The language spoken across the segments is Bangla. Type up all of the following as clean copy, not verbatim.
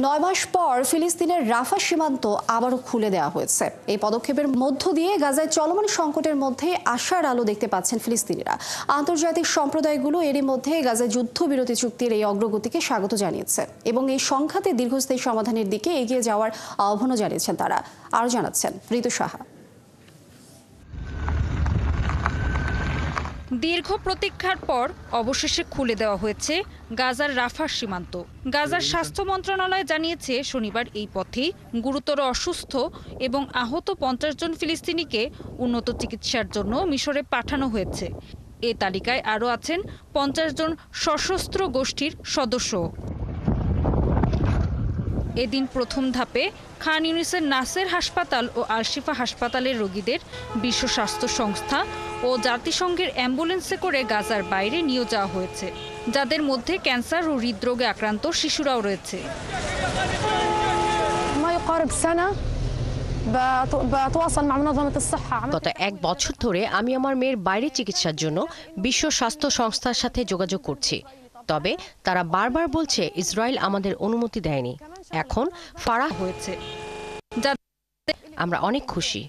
9 মাস পর ফিলিস্তিনের রাফা সীমান্ত আবারও খুলে দেওয়া হয়েছে। এই পদক্ষেপের মধ্য দিয়ে গাজায় চলমান সংকটের মধ্যে আশার আলো দেখতে পাচ্ছেন ফিলিস্তিনিরা। আন্তর্জাতিক সম্প্রদায়গুলো এরই মধ্যে গাজায় যুদ্ধবিরতি চুক্তির এই অগ্রগতিকে স্বাগত জানিয়েছে এবং এই সংঘাতে দীর্ঘস্থায়ী সমাধানের দিকে এগিয়ে যাওয়ার আহ্বানও জানিয়েছেন তারা। আরও জানাচ্ছেন ঋতু সাহা। দীর্ঘ প্রতীক্ষার পর অবশেষে খুলে দেওয়া হয়েছে গাজার রাফার সীমান্ত। গাজার স্বাস্থ্য মন্ত্রণালয় জানিয়েছে শনিবার এই পথেই গুরুতর অসুস্থ এবং আহত 50 জন ফিলিস্তিনিকে উন্নত চিকিৎসার জন্য মিশরে পাঠানো হয়েছে। এ তালিকায় আরও আছেন 50 জন সশস্ত্র গোষ্ঠীর সদস্য। এদিন প্রথম ধাপে খান ইউনিসের নাসের হাসপাতাল ও আল-শিফা হাসপাতালের রোগীদের বিশ্ব স্বাস্থ্য সংস্থা ও জাতিসংঘের অ্যাম্বুলেন্সে করে গাজার বাইরে নিয়ে যাওয়া হয়েছে, যাদের মধ্যে ক্যান্সার ও হৃদরোগে আক্রান্ত শিশুরাও রয়েছে। গত 1 বছর ধরে আমি আমার মেয়ের বাইরে চিকিৎসার জন্য বিশ্ব স্বাস্থ্য সংস্থার সাথে যোগাযোগ করছি, তবে তারা বারবার বলছে ইসরায়েল আমাদের অনুমতি দেয়নি। এখন ফারাহ হয়েছে। আমরা অনেক খুশি।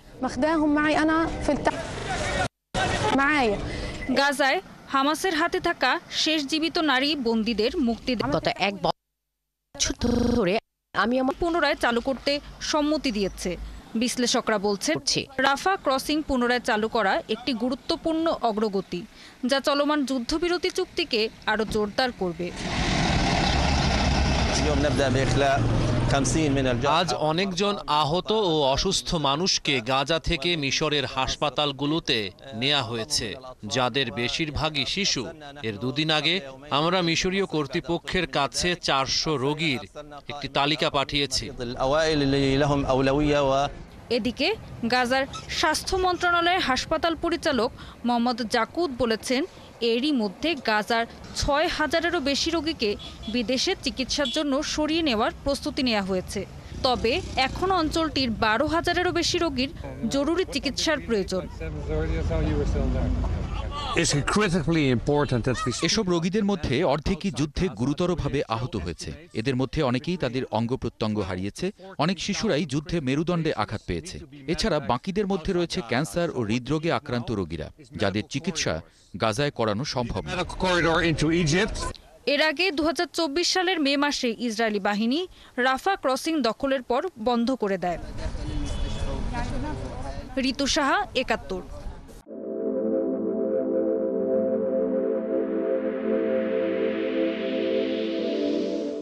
গাজায় হামাসের হাতে থাকা শেষ জীবিত নারী বন্দীদের মুক্তি গত 1 বছর ধরে আমি আমার পুনরায় চালু করতে সম্মতি দিয়েছে। বিশ্লেষকরা বলছেন রাফা ক্রসিং পুনরায় চালু করা একটি গুরুত্বপূর্ণ অগ্রগতি, যা চলমান যুদ্ধবিরতি চুক্তিকে আরও জোরদার করবে। আজ অনেকজন আহত ও অসুস্থ মানুষকে গাজা থেকে মিশরের হাসপাতালগুলোতে নেওয়া হয়েছে, যাদের বেশিরভাগই শিশু। এর 2 দিন আগে আমরা মিশরীয় কর্তৃপক্ষের কাছে 400 রোগীর একটি তালিকা পাঠিয়েছি। এদিকে গাজার স্বাস্থ্য মন্ত্রণালয়ের হাসপাতাল পরিচালক মোহাম্মদ জাকুদ বলেছেন, এরই মধ্যে গাজার 6000-এরও বেশি রোগীকে বিদেশে চিকিৎসার জন্য সরিয়ে নেওয়ার প্রস্তুতি নেওয়া হয়েছে। তবে এখন অঞ্চলটির 12,000-এরও বেশি রোগীর জরুরি চিকিৎসার প্রয়োজন। এসব রোগীদের মধ্যে অর্ধেকই যুদ্ধে গুরুতরভাবে আহত হয়েছে। এদের মধ্যে অনেকেই তাদের অঙ্গ প্রত্যঙ্গ হারিয়েছে, অনেক শিশুরাই যুদ্ধে মেরুদণ্ডে আঘাত পেয়েছে। এছাড়া বাকিদের মধ্যে রয়েছে ক্যান্সার ও হৃদরোগে আক্রান্ত রোগীরা, যাদের চিকিৎসা গাজায় করানো সম্ভব না। এর আগে 2024 সালের মে মাসে ইসরায়েলি বাহিনী রাফা ক্রসিং দখলের পর বন্ধ করে দেয়। ঋতু সাহা, 71।